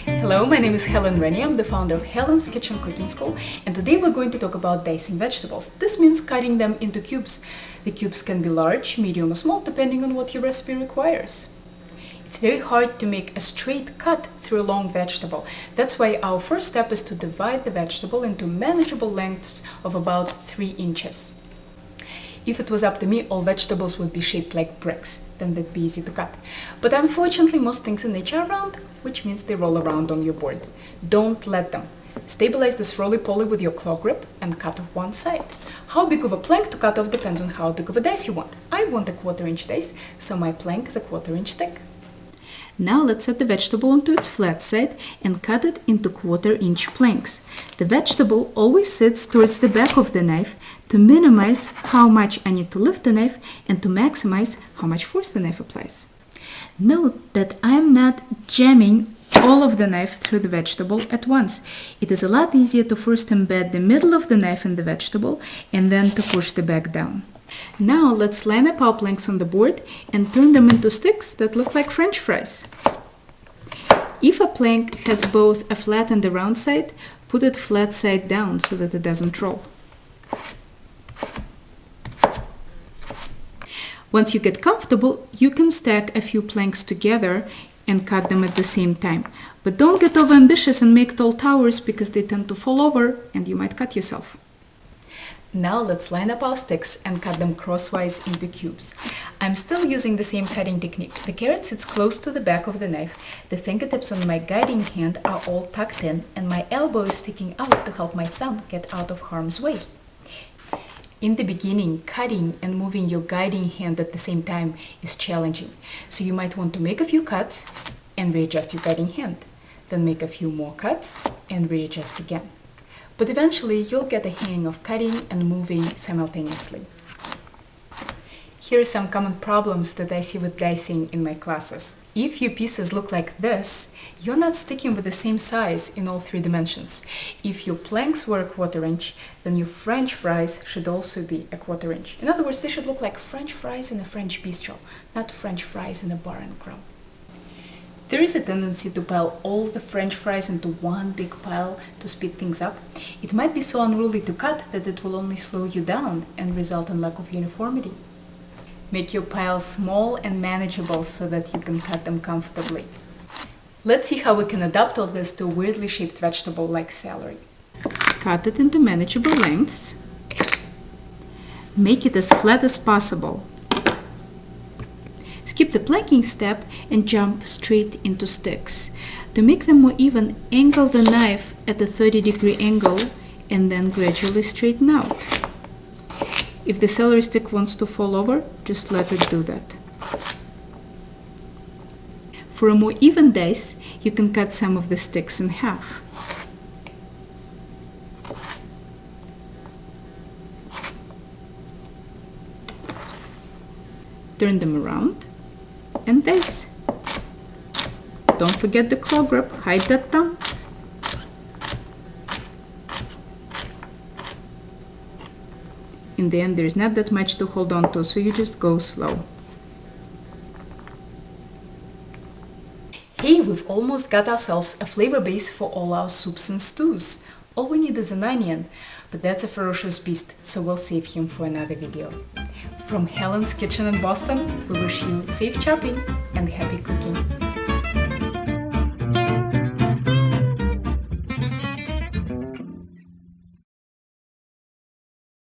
Hello, my name is Helen Rennie. I'm the founder of Helen's Kitchen Cooking School, and today we're going to talk about dicing vegetables. This means cutting them into cubes. The cubes can be large, medium, or small, depending on what your recipe requires. It's very hard to make a straight cut through a long vegetable. That's why our first step is to divide the vegetable into manageable lengths of about 3 inches. If it was up to me, all vegetables would be shaped like bricks, then they'd be easy to cut. But unfortunately, most things in nature are round, which means they roll around on your board. Don't let them. Stabilize this roly-poly with your claw grip and cut off one side. How big of a plank to cut off depends on how big of a dice you want. I want a 1/4 inch dice, so my plank is a 1/4 inch thick. Now let's set the vegetable onto its flat side and cut it into 1/4 inch planks. The vegetable always sits towards the back of the knife to minimize how much I need to lift the knife and to maximize how much force the knife applies. Note that I am not jamming all of the knife through the vegetable at once. It is a lot easier to first embed the middle of the knife in the vegetable and then to push the back down. Now let's line up our planks on the board and turn them into sticks that look like French fries. If a plank has both a flat and a round side, put it flat side down so that it doesn't roll. Once you get comfortable, you can stack a few planks together and cut them at the same time. But don't get overambitious and make tall towers because they tend to fall over and you might cut yourself. Now let's line up our sticks and cut them crosswise into cubes. I'm still using the same cutting technique. The carrot sits close to the back of the knife, the fingertips on my guiding hand are all tucked in, and my elbow is sticking out to help my thumb get out of harm's way. In the beginning, cutting and moving your guiding hand at the same time is challenging, so you might want to make a few cuts and readjust your guiding hand, then make a few more cuts and readjust again. But eventually, you'll get the hang of cutting and moving simultaneously. Here are some common problems that I see with dicing in my classes. If your pieces look like this, you're not sticking with the same size in all 3 dimensions. If your planks were a 1/4 inch, then your French fries should also be a 1/4 inch. In other words, they should look like French fries in a French bistro, not French fries in a bar and grill. There is a tendency to pile all the French fries into one big pile to speed things up. It might be so unruly to cut that it will only slow you down and result in lack of uniformity. Make your piles small and manageable so that you can cut them comfortably. Let's see how we can adapt all this to a weirdly shaped vegetable like celery. Cut it into manageable lengths. Make it as flat as possible. Skip the planking step and jump straight into sticks. To make them more even, angle the knife at a 30-degree angle and then gradually straighten out. If the celery stick wants to fall over, just let it do that. For a more even dice, you can cut some of the sticks in half. Turn them around and dice. Don't forget the claw grip, hide that thumb. In the end, there's not that much to hold on to, so you just go slow. Hey, we've almost got ourselves a flavor base for all our soups and stews. All we need is an onion, but that's a ferocious beast, so we'll save him for another video. From Helen's Kitchen in Boston, we wish you safe chopping and happy cooking.